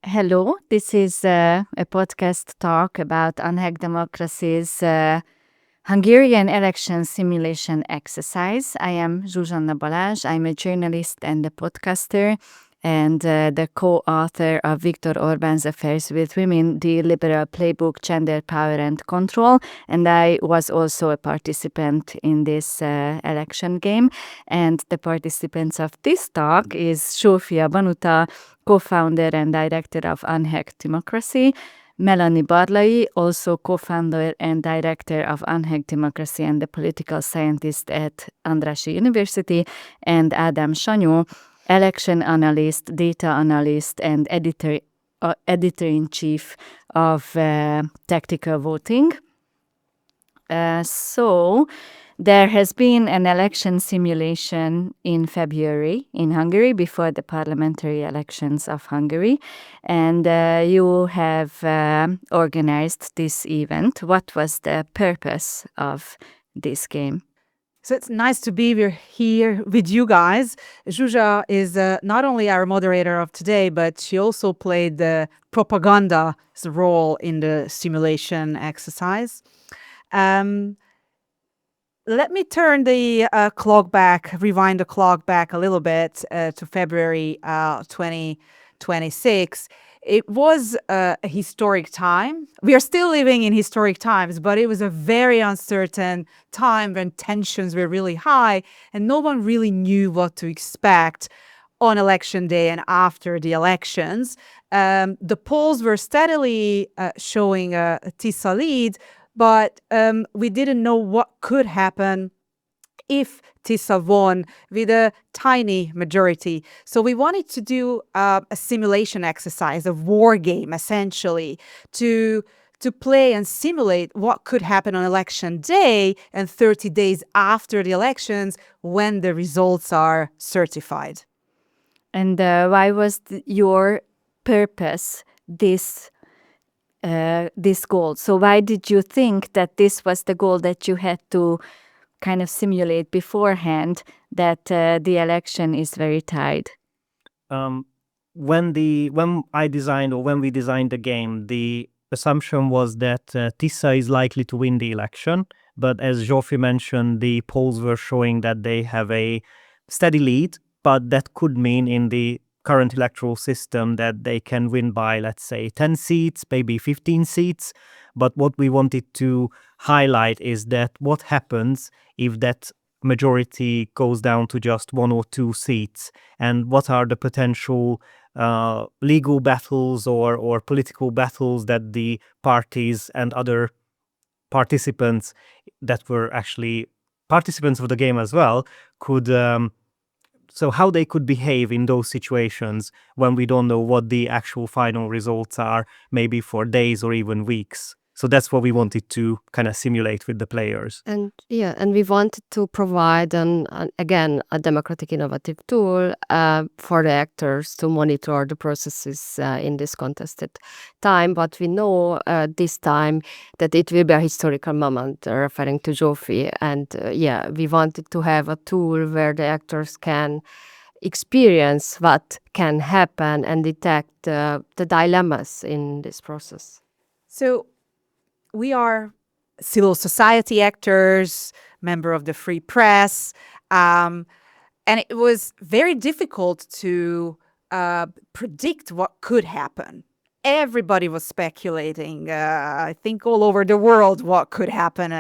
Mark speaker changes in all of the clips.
Speaker 1: Hello, this is a podcast talk about unhacked democracy's Hungarian Elections Simulation Exercise. I am Zsuzsanna Balázs. I'm a journalist and a podcaster and the co-author of Viktor Orbán's Affairs with Women, the Liberal Playbook, Gender, Power and Control. And I was also a participant in this election game. And the participants of this talk is Zsófia Banuta, co-founder and director of Unhacked Democracy, Melanie Barlai, also co-founder and director of Unhacked Democracy and a political scientist at Andrássy University, and Ádám Sanyó, election analyst, data analyst, and editor-in-chief of Tactical Voting. So there has been an election simulation in February in Hungary before the parliamentary elections of Hungary, and you have organized this event. What was the purpose of this game?
Speaker 2: So it's nice to be here with you guys. Zsuzsa is not only our moderator of today, but she also played the propaganda's role in the simulation exercise. Let me turn the clock back, rewind the clock back a little bit to February 2026. It was a historic time. We are still living in historic times, but it was a very uncertain time when tensions were really high and no one really knew what to expect on election day and after the elections. The polls were steadily showing a Tisza lead, but we didn't know what could happen if Tisza won with a tiny majority. So we wanted to do a simulation exercise, a war game, essentially, to play and simulate what could happen on election day and 30 days after the elections when the results are certified.
Speaker 1: And why was your purpose this goal? So why did you think that this was the goal that you had to kind of simulate beforehand, that the election is very tight?
Speaker 3: When we designed the game, the assumption was that Tisza is likely to win the election. But as Zsófia mentioned, the polls were showing that they have a steady lead, but that could mean in the current electoral system that they can win by, let's say, 10 seats, maybe 15 seats. But what we wanted to highlight is that what happens if that majority goes down to just 1 or 2 seats, and what are the potential legal battles or political battles that the parties and other participants that were actually participants of the game as well could so how they could behave in those situations when we don't know what the actual final results are, maybe for days or even weeks. So that's what we wanted to kind of simulate with the players.
Speaker 4: And we wanted to provide, again, a democratic innovative tool for the actors to monitor the processes in this contested time. But we know this time that it will be a historical moment, referring to Zsófia. And we wanted to have a tool where the actors can experience what can happen and detect the dilemmas in this process.
Speaker 2: So we are civil society actors, member of the free press, and it was very difficult to predict what could happen. Everybody was speculating, I think all over the world, what could happen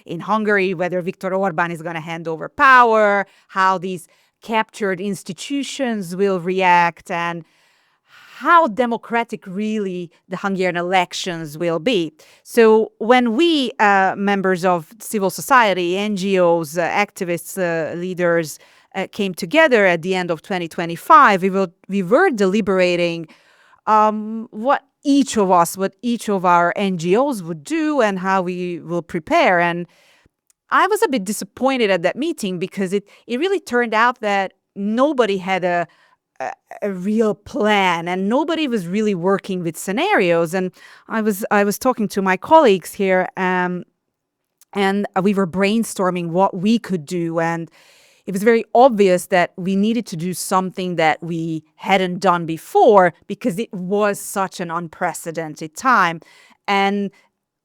Speaker 2: in Hungary, whether Viktor Orbán is going to hand over power, how these captured institutions will react, and how democratic really the Hungarian elections will be. So when we, members of civil society, NGOs, activists, leaders, came together at the end of 2025, we were deliberating what each of our NGOs would do and how we will prepare. And I was a bit disappointed at that meeting because it really turned out that nobody had a real plan and nobody was really working with scenarios. And I was talking to my colleagues here and we were brainstorming what we could do. And it was very obvious that we needed to do something that we hadn't done before because it was such an unprecedented time. And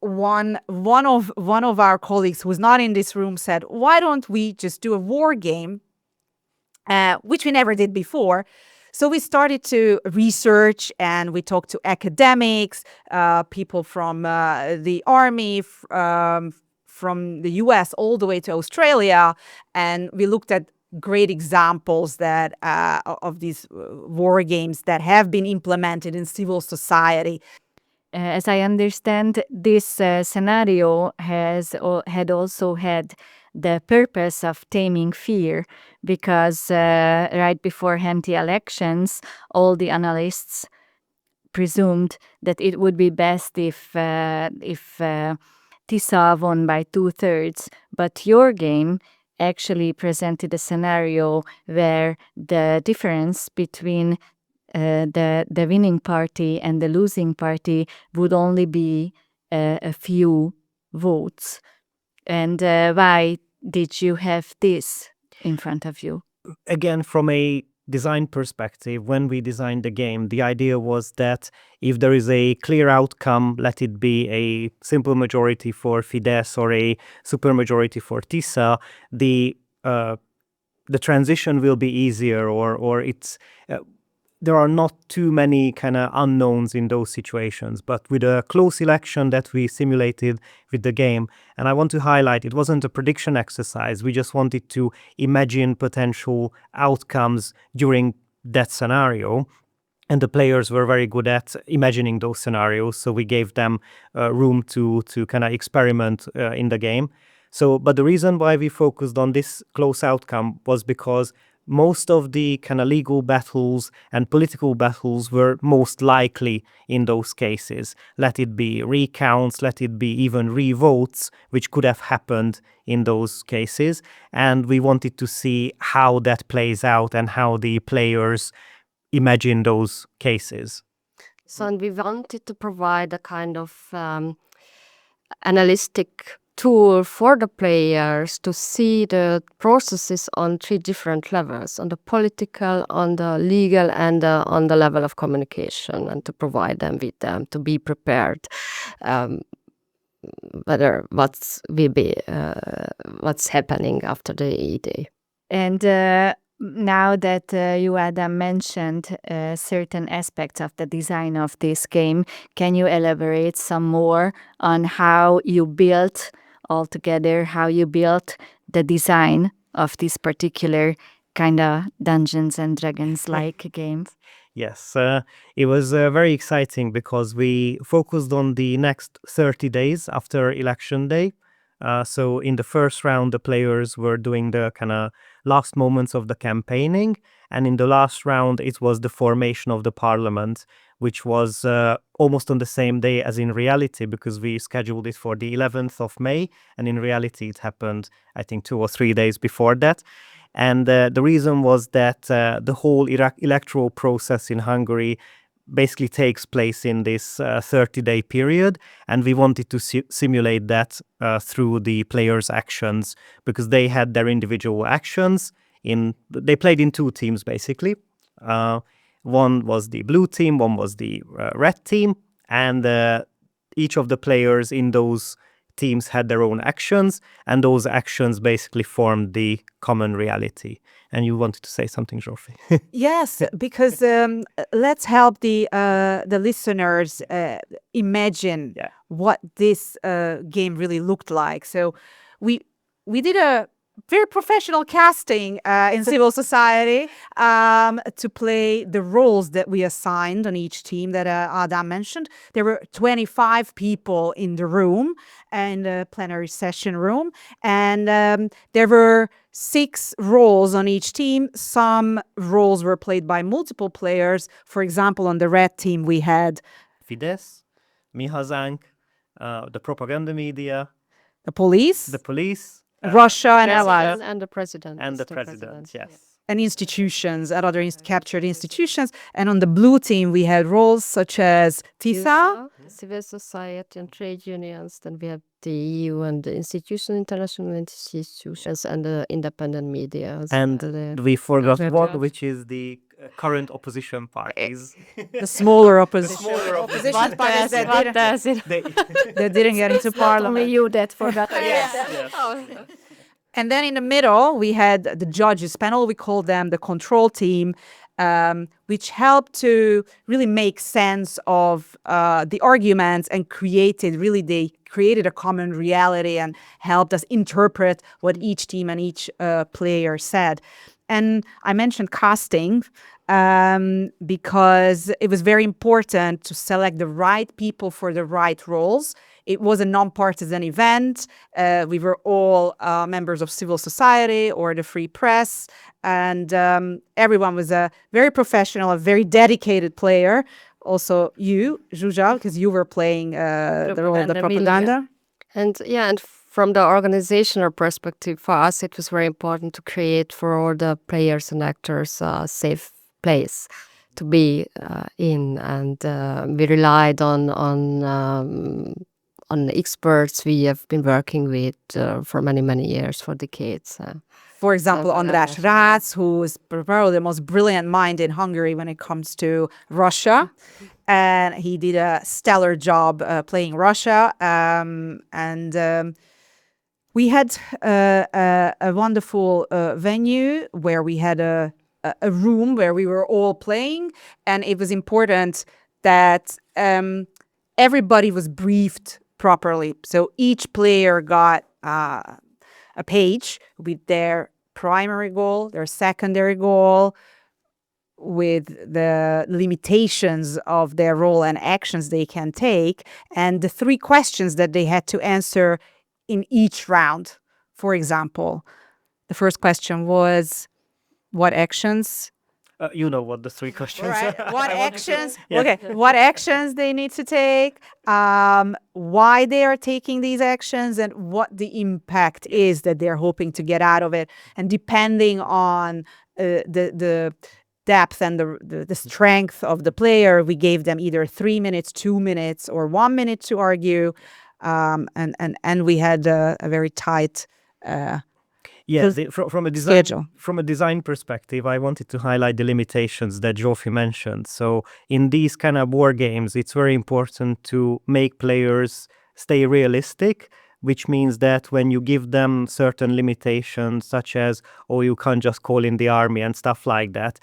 Speaker 2: one of our colleagues who was not in this room said, why don't we just do a war game, which we never did before. So we started to research and we talked to academics, people from the army, from the US all the way to Australia. And we looked at great examples that of these war games that have been implemented in civil society.
Speaker 1: As I understand, this scenario had also had the purpose of taming fear, because right beforehand the elections, all the analysts presumed that it would be best if TISA won by 2/3, but your game actually presented a scenario where the difference between the winning party and the losing party would only be a few votes. And why did you have this in front of you?
Speaker 3: Again, from a design perspective, when we designed the game, the idea was that if there is a clear outcome, let it be a simple majority for Fidesz or a supermajority for TISA, the transition will be easier, or it's there are not too many kind of unknowns in those situations. But with a close election that we simulated with the game, and I want to highlight, it wasn't a prediction exercise. We just wanted to imagine potential outcomes during that scenario. And the players were very good at imagining those scenarios, so we gave them room to kind of experiment in the game. So, but the reason why we focused on this close outcome was because most of the kind of legal battles and political battles were most likely in those cases. Let it be recounts, let it be even revotes, which could have happened in those cases. And we wanted to see how that plays out and how the players imagine those cases.
Speaker 4: So, and we wanted to provide a kind of analytic tool for the players to see the processes on 3 different levels: on the political, on the legal, and on the level of communication, and to provide them with them to be prepared whether what's happening after the E-Day.
Speaker 1: And now that you, Adam, mentioned certain aspects of the design of this game, can you elaborate some more on how you built altogether, how you built the design of this particular kind of Dungeons and Dragons-like game?
Speaker 3: Yes, it was very exciting because we focused on the next 30 days after election day. So in the first round, the players were doing the kind of last moments of the campaigning. And in the last round, it was the formation of the parliament, which was almost on the same day as in reality, because we scheduled it for the 11th of May. And in reality, it happened, I think, 2 or 3 days before that. And the reason was that the whole electoral process in Hungary basically takes place in this 30-day period, and we wanted to simulate that through the players' actions, because they had their individual actions. They played in 2 teams, basically. One was the blue team, one was the red team, and each of the players in those teams had their own actions, and those actions basically formed the common reality. And you wanted to say something, Zsófi?
Speaker 2: Yes, because let's help the listeners imagine what this game really looked like. So we did a very professional casting in civil society to play the roles that we assigned on each team that Adam mentioned. There were 25 people in the room, in the plenary session room, and there were 6 roles on each team. Some roles were played by multiple players. For example, on the red team, we had
Speaker 3: Fidesz, Mi Hazánk, the propaganda media,
Speaker 2: the police, Russia, and allies.
Speaker 4: And the president.
Speaker 3: And the president, yes.
Speaker 2: And institutions, and other captured institutions. And on the blue team, we had roles such as TISA,
Speaker 4: civil society and trade unions. Then we have the EU and the international institutions, and the independent media.
Speaker 3: And we forgot
Speaker 4: Yeah.
Speaker 3: one, which is the current opposition parties.
Speaker 2: The smaller opposition,
Speaker 3: smaller
Speaker 2: opposition parties that
Speaker 4: What
Speaker 2: didn't,
Speaker 4: does it?
Speaker 3: They,
Speaker 2: that didn't get into
Speaker 4: Only
Speaker 2: parliament.
Speaker 4: you that forgot.
Speaker 3: yes.
Speaker 2: And then in the middle, we had the judges panel. We called them the control team, which helped to really make sense of the arguments and they created a common reality and helped us interpret what each team and each player said. And I mentioned casting because it was very important to select the right people for the right roles. It was a non-partisan event. We were all members of civil society or the free press, and everyone was a very professional, a very dedicated player. Also you, Zsuzsa, because you were playing the role of the propaganda.
Speaker 4: And from the organizational perspective, for us, it was very important to create for all the players and actors a safe place to be in, and we relied on experts we have been working with for many years, for decades.
Speaker 2: For example,
Speaker 4: So,
Speaker 2: András Rácz, who is probably the most brilliant mind in Hungary when it comes to Russia. And he did a stellar job playing Russia. We had a wonderful venue where we had a room where we were all playing. And it was important that everybody was briefed properly. So each player got a page with their primary goal, their secondary goal, with the limitations of their role and actions they can take, and the 3 questions that they had to answer in each round. For example, the first question was, what actions?
Speaker 3: You know what the 3 questions
Speaker 2: Right.
Speaker 3: are.
Speaker 2: What
Speaker 3: I wanted to-
Speaker 2: actions?
Speaker 3: Yeah.
Speaker 2: Okay. What actions they need to take, why they are taking these actions, and what the impact is that they're hoping to get out of it. And depending on the depth and the strength of the player, we gave them either 3 minutes, 2 minutes, or 1 minute to argue. And we had a very tight
Speaker 3: Yeah,
Speaker 2: schedule.
Speaker 3: from a design perspective, I wanted to highlight the limitations that Zsófi mentioned. So in these kind of war games, it's very important to make players stay realistic, which means that when you give them certain limitations, such as, oh, you can't just call in the army and stuff like that,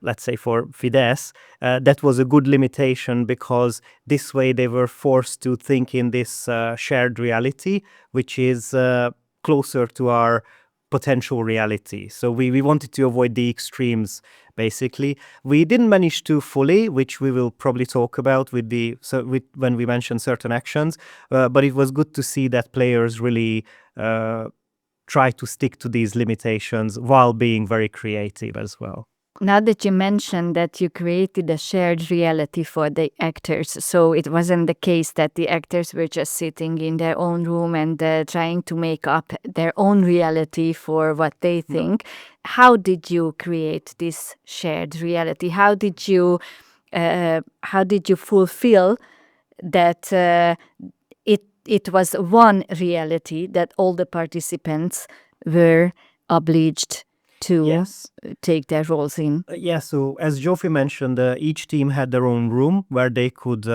Speaker 3: let's say for Fidesz, that was a good limitation, because this way they were forced to think in this shared reality, which is closer to our potential reality. So we wanted to avoid the extremes, basically. We didn't manage to fully, which we will probably talk about with when we mention certain actions, but it was good to see that players really try to stick to these limitations while being very creative as well.
Speaker 1: Now that you mentioned that you created a shared reality for the actors, so it wasn't the case that the actors were just sitting in their own room and trying to make up their own reality for what they think. How did you create this shared reality? How did you fulfill that it was one reality that all the participants were obliged to
Speaker 3: Yes.
Speaker 1: take their roles in?
Speaker 3: Yeah, so as Zsófi mentioned, each team had their own room where they could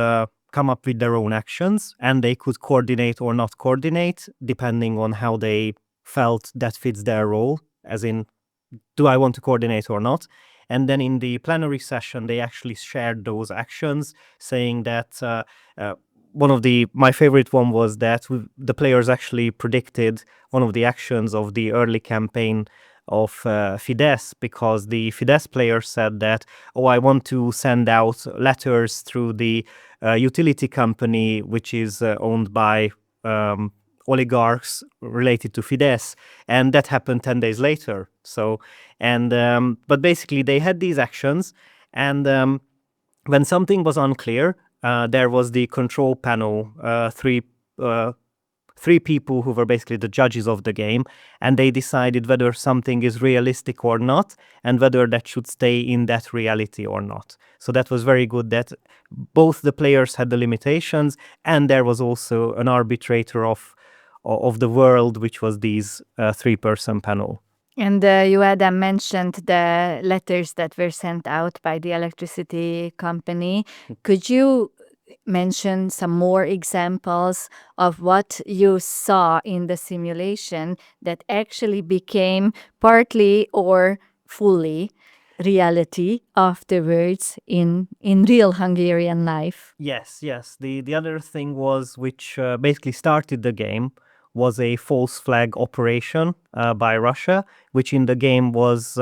Speaker 3: come up with their own actions, and they could coordinate or not coordinate depending on how they felt that fits their role, as in, do I want to coordinate or not? And then in the plenary session, they actually shared those actions, saying that my favorite one was that the players actually predicted one of the actions of the early campaign of Fidesz, because the Fidesz player said that, oh, I want to send out letters through the utility company, which is owned by oligarchs related to Fidesz, and that happened 10 days later. So, but basically they had these actions, and when something was unclear, there was the control panel, three people who were basically the judges of the game, and they decided whether something is realistic or not, and whether that should stay in that reality or not. So that was very good that both the players had the limitations, and there was also an arbitrator of of the world, which was these three-person panel.
Speaker 1: And you, Adam, mentioned the letters that were sent out by the electricity company. Could you mention some more examples of what you saw in the simulation that actually became partly or fully reality afterwards in real Hungarian life?
Speaker 3: Yes, yes. The other thing was, which basically started the game, was a false flag operation by Russia, which in the game was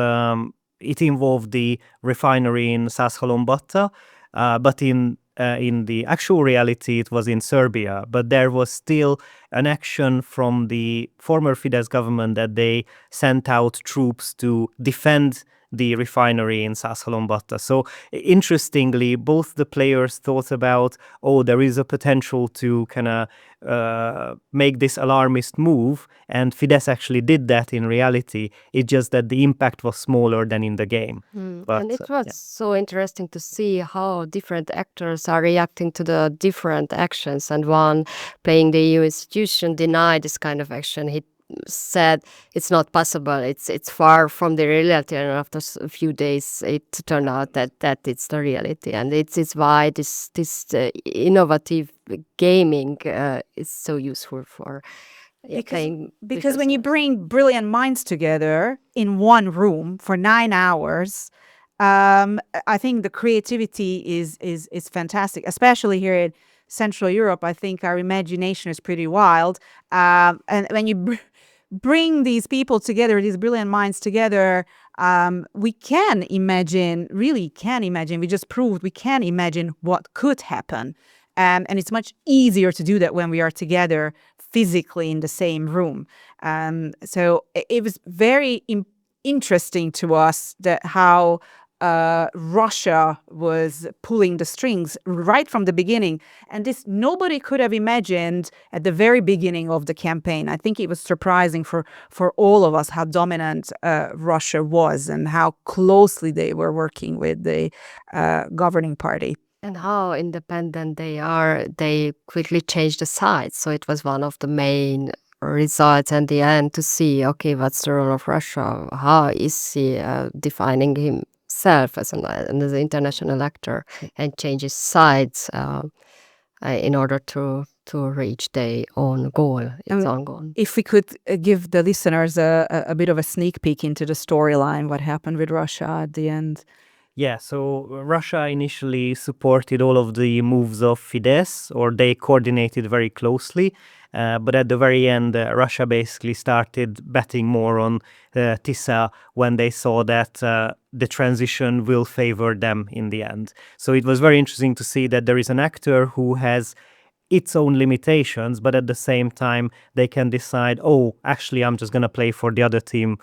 Speaker 3: it involved the refinery in Százhalombatta, but in the actual reality it was in Serbia. But there was still an action from the former Fidesz government that they sent out troops to defend the refinery in Százhalombatta. So interestingly, both the players thought about, oh, there is a potential to kind of make this alarmist move, and Fidesz actually did that in reality. It's just that the impact was smaller than in the game. But,
Speaker 4: and it was so interesting to see how different actors are reacting to the different actions. And one playing the EU institution denied this kind of action. He said it's not possible. It's far from the reality. And after a few days, it turned out that it's the reality. And it's why this innovative gaming is so useful for playing.
Speaker 2: Because when you bring brilliant minds together in one room for 9 hours, I think the creativity is fantastic, especially here in Central Europe. I think our imagination is pretty wild. And when you bring these people together, these brilliant minds together, we can imagine, really can imagine. We just proved we can imagine what could happen. And it's much easier to do that when we are together physically in the same room. So it was very interesting to us that how Russia was pulling the strings right from the beginning. And this nobody could have imagined at the very beginning of the campaign. I think it was surprising for all of us how dominant Russia was and how closely they were working with the governing party.
Speaker 4: And how independent they are. They quickly changed the sides. So it was one of the main results at the end to see, okay, what's the role of Russia? How is he defining himself as an international actor and changes sides in order to reach their own goal, its own goal.
Speaker 2: If we could give the listeners a bit of a sneak peek into the storyline, what happened with Russia at the end.
Speaker 3: yeah, so Russia initially supported all of the moves of Fidesz, or they coordinated very closely. But at the very end, Russia basically started betting more on Tisza when they saw that the transition will favor them in the end. So it was very interesting to see that there is an actor who has its own limitations, but at the same time, they can decide, oh, actually, I'm just going to play for the other team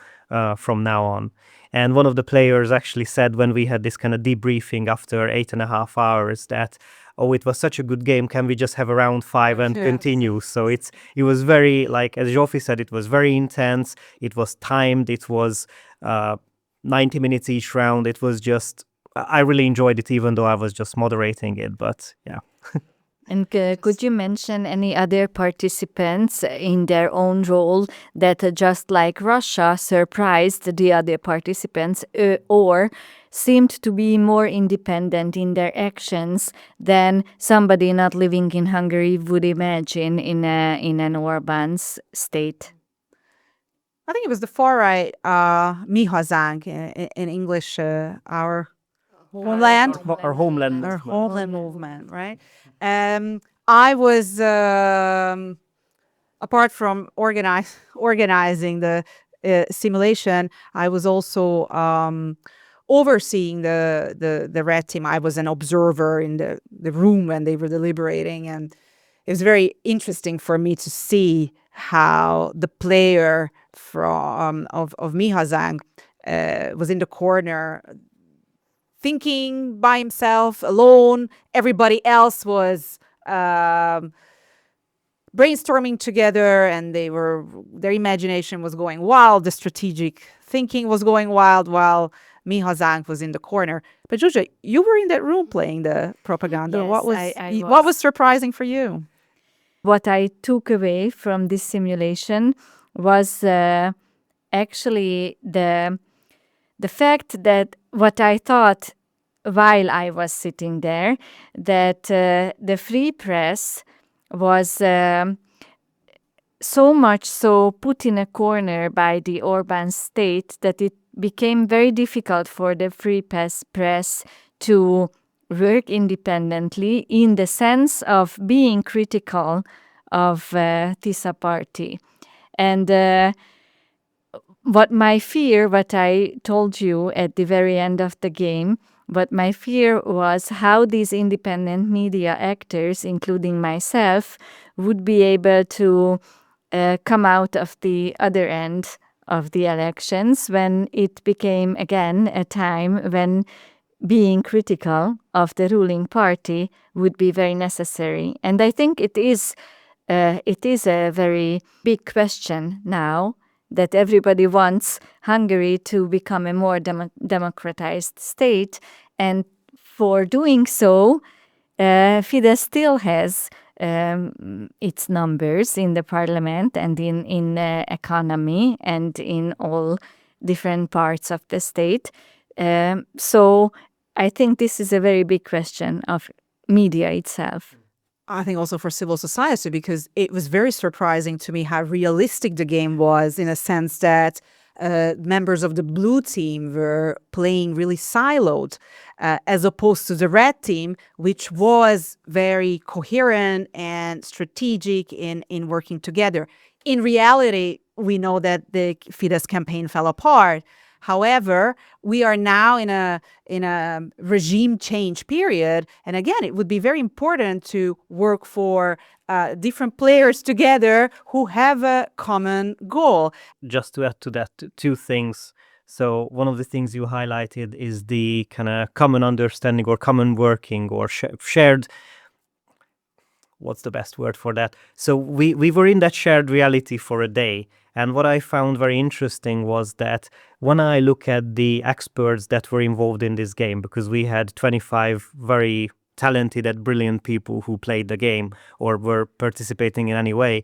Speaker 3: from now on. And one of the players actually said when we had this kind of debriefing after 8.5 hours that, oh, it was such a good game. Can we just have a round 5 and continue? So it was very, like, as Zsófi said, it was very intense. It was timed. It was 90 minutes each round. It was just, I really enjoyed it, even though I was just moderating it. But yeah.
Speaker 1: And could you mention any other participants in their own role that just like Russia surprised the other participants or seemed to be more independent in their actions than somebody not living in Hungary would imagine in an Orbán's state?
Speaker 2: I think it was the far right, Mi Hazánk in English, our homeland.
Speaker 3: Our homeland.
Speaker 2: Our homeland movement, right? I was, apart from organizing the simulation, I was also overseeing the red team. I was an observer in the room when they were deliberating, and it was very interesting for me to see how the player of Mi Hazánk was in the corner thinking by himself, alone. Everybody else was brainstorming together, and their imagination was going wild. The strategic thinking was going wild while Mi Hazánk was in the corner. But Zsuzsa, you were in that room playing the propaganda.
Speaker 1: Yes,
Speaker 2: What was
Speaker 1: I
Speaker 2: what
Speaker 1: was.
Speaker 2: was surprising for you?
Speaker 1: What I took away from this simulation was actually the fact that what I thought while I was sitting there, that the free press was so much so put in a corner by the Orban state that it became very difficult for the free press to work independently in the sense of being critical of TISA party. And what I told you at the very end of the game, what my fear was how these independent media actors, including myself, would be able to come out of the other end of the elections when it became again a time when being critical of the ruling party would be very necessary. And I think it is a very big question now that everybody wants Hungary to become a more democratized state. And for doing so, Fidesz still has its numbers in the parliament and in economy and in all different parts of the state. So I think this is a very big question of media itself.
Speaker 2: I think also for civil society, because it was very surprising to me how realistic the game was, in a sense that members of the blue team were playing really siloed, as opposed to the red team, which was very coherent and strategic in working together. In reality, we know that the Fidesz campaign fell apart. However, we are now in a regime change period, and again, it would be very important to work for different players together who have a common goal.
Speaker 3: Just to add to that, two things. So one of the things you highlighted is the kind of common understanding or common working or shared. What's the best word for that? So we were in that shared reality for a day. And what I found very interesting was that when I look at the experts that were involved in this game, because we had 25 very talented and brilliant people who played the game or were participating in any way,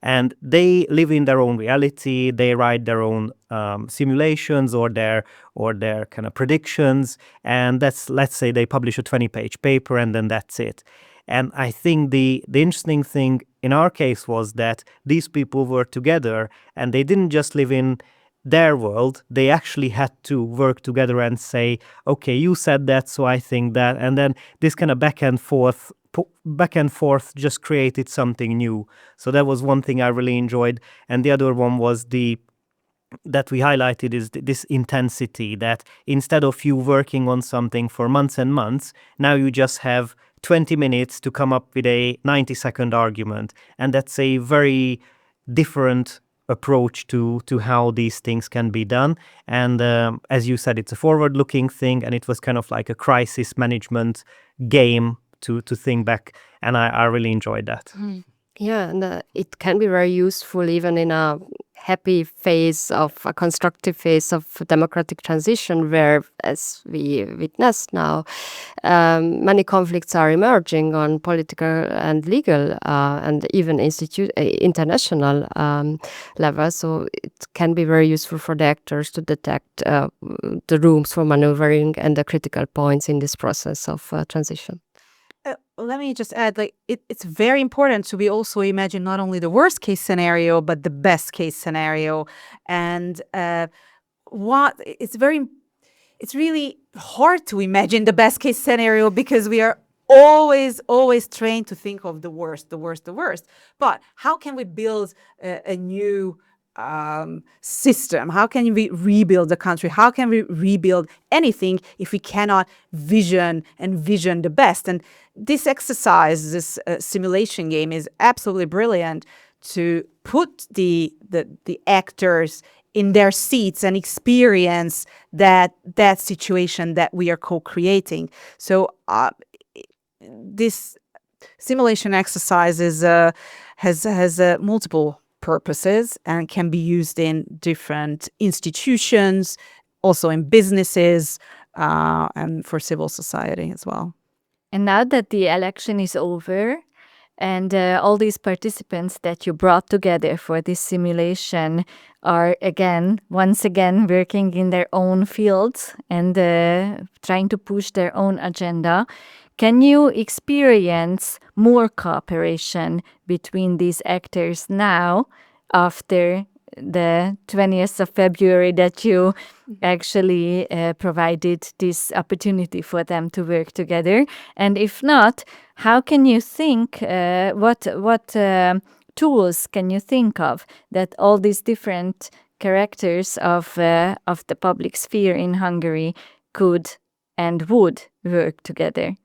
Speaker 3: and they live in their own reality, they write their own simulations or their kind of predictions, and that's, let's say they publish a 20-page paper and then that's it. And I think the interesting thing in our case was that these people were together and they didn't just live in their world. They actually had to work together and say, okay, you said that, so I think that. And then this kind of back and forth just created something new. So that was one thing I really enjoyed. And the other one was that we highlighted is this intensity, that instead of you working on something for months and months, now you just have 20 minutes to come up with a 90-second argument. And that's a very different approach to how these things can be done. And as you said, it's a forward-looking thing, and it was kind of like a crisis management game to think back. And I really enjoyed that.
Speaker 4: Yeah, and it can be very useful even in a happy phase of a constructive phase of democratic transition where, as we witness now, many conflicts are emerging on political and legal and even international level. So it can be very useful for the actors to detect the rooms for maneuvering and the critical points in this process of transition.
Speaker 2: Let me just add, it's very important to be also imagine not only the worst case scenario, but the best case scenario. And it's really hard to imagine the best case scenario because we are always trained to think of the worst. But how can we build a new system? How can we rebuild the country? How can we rebuild anything if we cannot vision the best? And this exercise, this simulation game, is absolutely brilliant to put the actors in their seats and experience that situation that we are co-creating. So this simulation exercise has multiple purposes and can be used in different institutions, also in businesses, and for civil society as well.
Speaker 1: And now that the election is over, And all these participants that you brought together for this simulation are once again working in their own fields and trying to push their own agenda. Can you experience more cooperation between these actors now after the 20th of February that you actually provided this opportunity for them to work together? And if not, how can you think, what tools can you think of that all these different characters of the public sphere in Hungary could and would work together?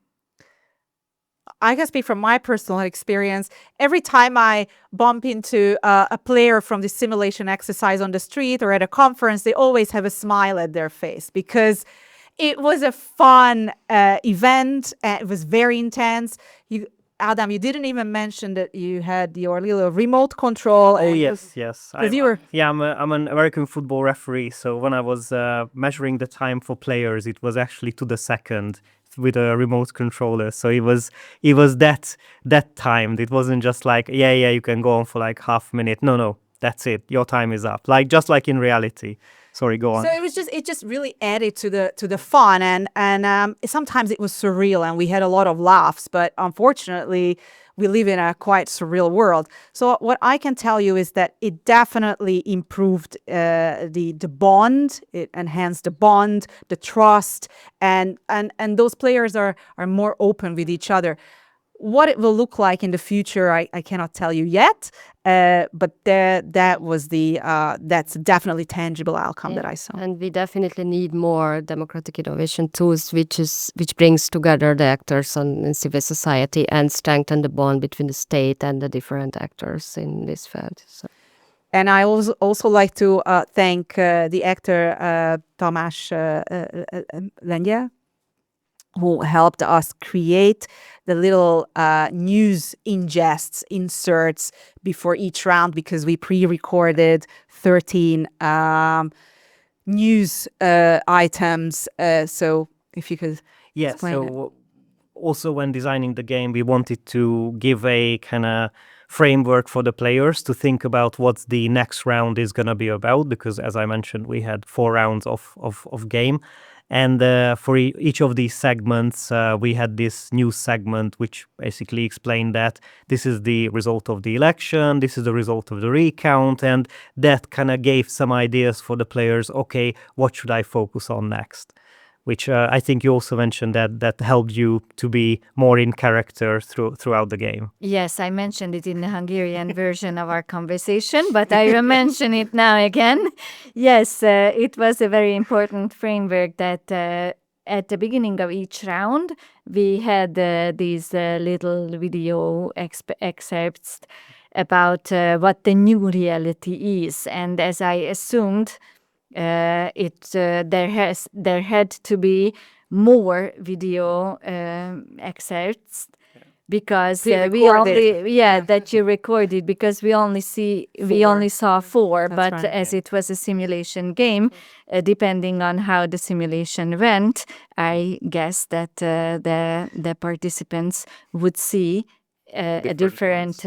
Speaker 2: I can speak from my personal experience. Every time I bump into a player from the simulation exercise on the street or at a conference, they always have a smile at their face because it was a fun event. It was very intense. Adam, you didn't even mention that you had your little remote control.
Speaker 3: Oh yes.
Speaker 2: Yeah,
Speaker 3: I'm an American football referee. So when I was measuring the time for players, it was actually to the second with a remote controller. So it was that timed. It wasn't just like you can go on for like half a minute. No, that's it. Your time is up. Like just like in reality. Sorry, go on.
Speaker 2: So it just really added to the fun, and sometimes it was surreal, and we had a lot of laughs. But unfortunately, we live in a quite surreal world. So what I can tell you is that it definitely improved the bond. It enhanced the bond, the trust, and those players are more open with each other. What it will look like in the future, I cannot tell you yet. But that's definitely tangible outcome that I saw.
Speaker 4: And we definitely need more democratic innovation tools, which brings together the actors in civil society and strengthen the bond between the state and the different actors in this field. So.
Speaker 2: And I also like to thank the actor Tamás Lengyel, who helped us create the little news inserts before each round, because we pre-recorded 13 news items. So if you could explain it.
Speaker 3: Also when designing the game, we wanted to give a kind of framework for the players to think about what the next round is going to be about, because as I mentioned, we had 4 rounds of game. And for each of these segments, we had this news segment which basically explained that this is the result of the election, this is the result of the recount, and that kind of gave some ideas for the players. Okay, what should I focus on next? Which I think you also mentioned that helped you to be more in character throughout the game.
Speaker 1: Yes, I mentioned it in the Hungarian version of our conversation, but I will mention it now again. Yes, it was a very important framework that at the beginning of each round, we had these little video excerpts about what the new reality is. And as I assumed, there had to be more video excerpts because we only that you recorded, because we only saw 4.
Speaker 2: That's
Speaker 1: but
Speaker 2: right.
Speaker 1: as it was a simulation game, depending on how the simulation went, I guess that the participants would see a different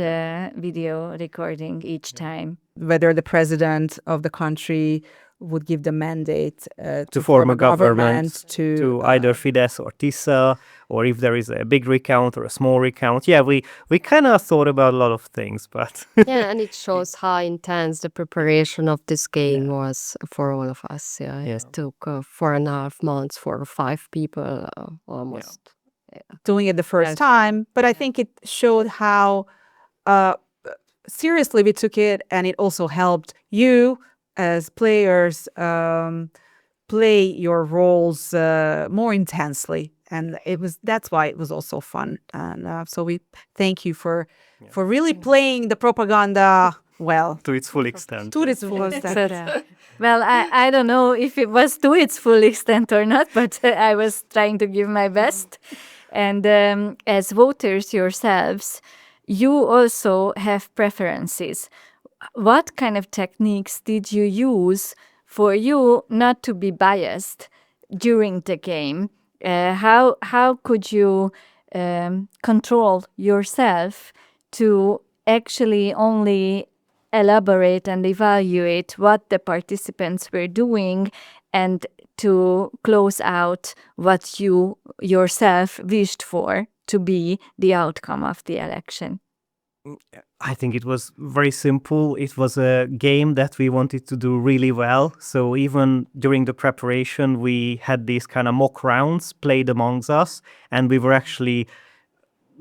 Speaker 1: video recording each time.
Speaker 2: Whether the president of the country would give the mandate
Speaker 3: to form a
Speaker 2: government
Speaker 3: to either Fidesz or TISA, or if there is a big recount or a small recount. Yeah, we kind of thought about a lot of things, but
Speaker 4: Yeah, and it shows how intense the preparation of this game was for all of us. Yeah,
Speaker 3: Yes.
Speaker 4: it took 4.5 months for 5 people almost.
Speaker 2: doing it the first time. But I think it showed how seriously we took it, and it also helped you as players play your roles more intensely, and that's why it was also fun. And so we thank you for really playing the propaganda well.
Speaker 3: to its full extent.
Speaker 2: To its full extent.
Speaker 1: Well, I don't know if it was to its full extent or not, but I was trying to give my best. And as voters yourselves, you also have preferences. What kind of techniques did you use for you not to be biased during the game? How could you control yourself to actually only elaborate and evaluate what the participants were doing and to close out what you yourself wished for to be the outcome of the election?
Speaker 3: I think it was very simple. It was a game that we wanted to do really well. So even during the preparation, we had these kind of mock rounds played amongst us, and we were actually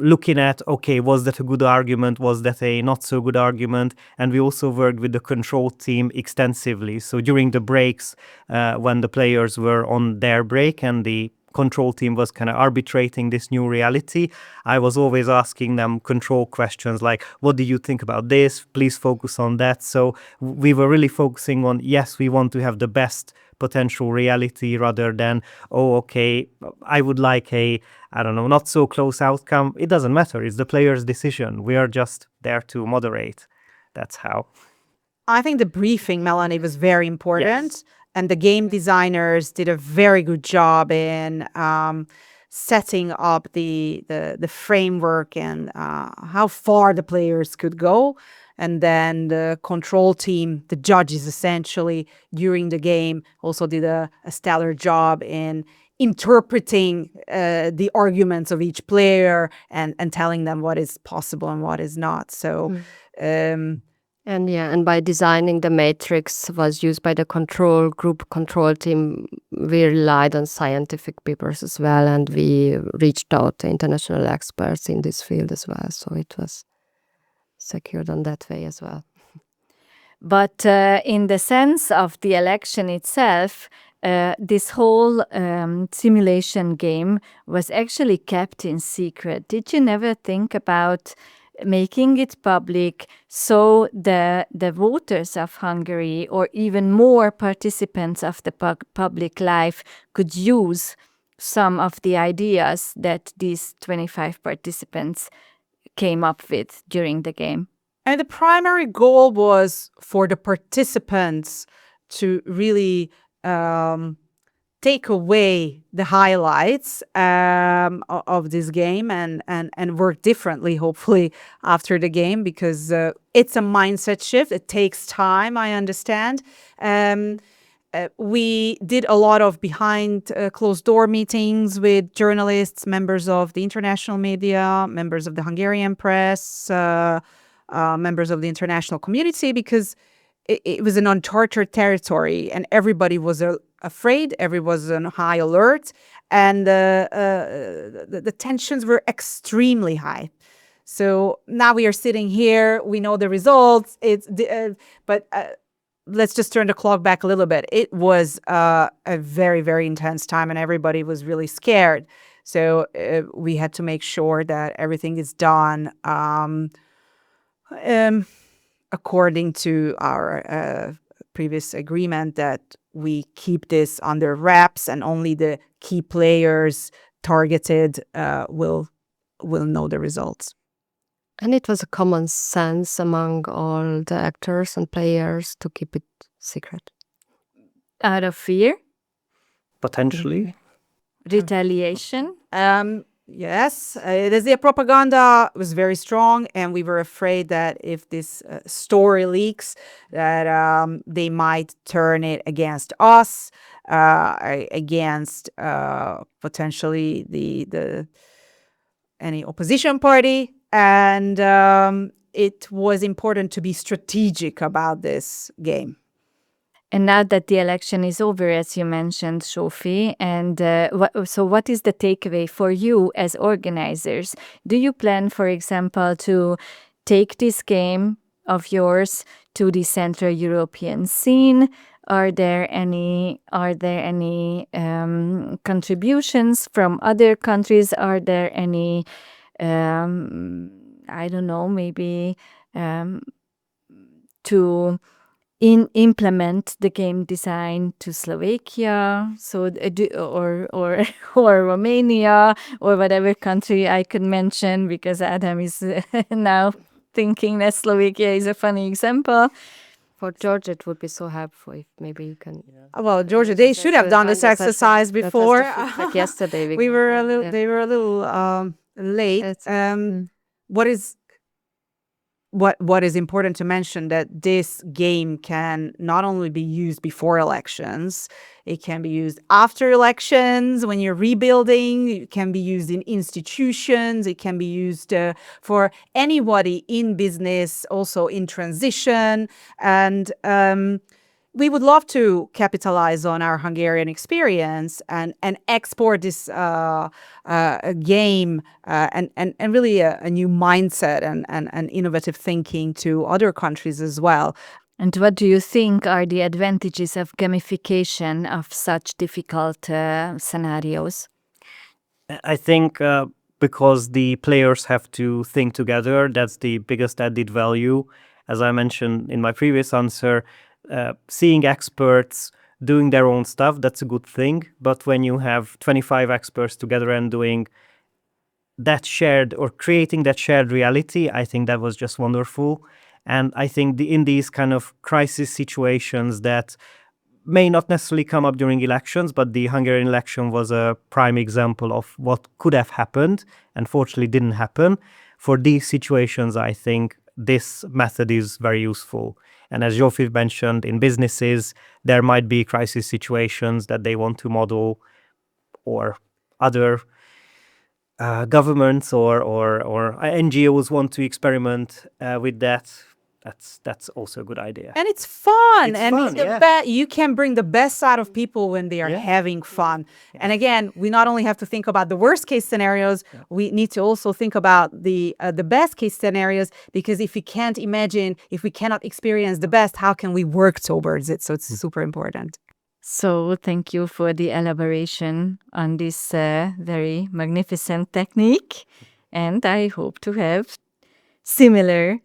Speaker 3: looking at, okay, was that a good argument? Was that a not so good argument? And we also worked with the control team extensively. So during the breaks, when the players were on their break and the control team was kind of arbitrating this new reality, I was always asking them control questions like, what do you think about this? Please focus on that. So we were really focusing on, yes, we want to have the best potential reality rather than, oh, okay, I would like a, I don't know, not so close outcome. It doesn't matter. It's the player's decision. We are just there to moderate. That's how.
Speaker 2: I think the briefing, Melanie, was very important.
Speaker 3: Yes.
Speaker 2: And the game designers did a very good job in setting up the framework and how far the players could go. And then the control team, the judges essentially, during the game also did a stellar job in interpreting the arguments of each player and telling them what is possible and what is not. So
Speaker 4: And by designing the matrix was used by the control team. We relied on scientific papers as well, and we reached out to international experts in this field as well. So it was secured on that way as well.
Speaker 1: But in the sense of the election itself, this whole simulation game was actually kept in secret. Did you never think about making it public so the voters of Hungary or even more participants of the public life could use some of the ideas that these 25 participants came up with during the game?
Speaker 2: And the primary goal was for the participants to really take away the highlights of this game and work differently, hopefully, after the game, because it's a mindset shift. It takes time, I understand. We did a lot of behind closed door meetings with journalists, members of the international media, members of the Hungarian press, members of the international community, because it was an uncharted territory and everybody was afraid, everyone was on high alert, and the tensions were extremely high. So now we are sitting here, we know the results, but let's just turn the clock back a little bit. It was a very, very intense time and everybody was really scared. So we had to make sure that everything is done according to our previous agreement, that we keep this under wraps and only the key players targeted will know the results.
Speaker 4: And it was a common sense among all the actors and players to keep it secret.
Speaker 1: Out of fear?
Speaker 3: Potentially.
Speaker 1: Retaliation?
Speaker 2: Yes, the propaganda was very strong, and we were afraid that if this story leaks, that they might turn it against us, against potentially the any opposition party, and it was important to be strategic about this game.
Speaker 1: And now that the election is over, as you mentioned, Sophie, and what is the takeaway for you as organizers? Do you plan, for example, to take this game of yours to the Central European scene? Are there any contributions from other countries? Are there any, I don't know, maybe to implement the game design to Slovakia, so or Romania, or whatever country I could mention, because Adam is now thinking that Slovakia is a funny example.
Speaker 4: For Georgia, it would be so helpful if maybe you can.
Speaker 2: Well, Georgia, they should have done this exercise before.
Speaker 4: Like yesterday,
Speaker 2: They were a little late. What is what is important to mention that this game can not only be used before elections, it can be used after elections when you're rebuilding, it can be used in institutions, it can be used for anybody in business, also in transition. And we would love to capitalize on our Hungarian experience and export this game and really a new mindset and innovative thinking to other countries as well.
Speaker 1: And what do you think are the advantages of gamification of such difficult scenarios?
Speaker 3: I think because the players have to think together, that's the biggest added value. As I mentioned in my previous answer, seeing experts doing their own stuff, that's a good thing. But when you have 25 experts together and doing that shared or creating that shared reality, I think that was just wonderful. And I think in these kind of crisis situations that may not necessarily come up during elections, but the Hungarian election was a prime example of what could have happened and fortunately didn't happen. For these situations, I think this method is very useful. And as Zsófi mentioned, in businesses, there might be crisis situations that they want to model, or other governments or NGOs want to experiment with that. That's also a good idea.
Speaker 2: And it's fun.
Speaker 3: It's
Speaker 2: and
Speaker 3: fun,
Speaker 2: the
Speaker 3: yeah.
Speaker 2: you can bring the best out of people when they are
Speaker 3: Yeah.
Speaker 2: having fun. And again, we not only have to think about the worst case scenarios, we need to also think about the best case scenarios, because if we can't imagine, if we cannot experience the best, how can we work towards it? So it's super important.
Speaker 1: So thank you for the elaboration on this very magnificent technique. And I hope to have similar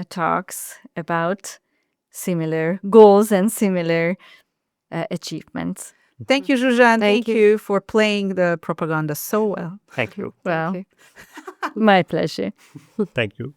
Speaker 1: talks about similar goals and similar achievements.
Speaker 2: Thank you, Zsuzsan.
Speaker 4: Thank
Speaker 2: Thank you for playing the propaganda so well.
Speaker 3: Thank you.
Speaker 1: Well, my pleasure.
Speaker 3: Thank you.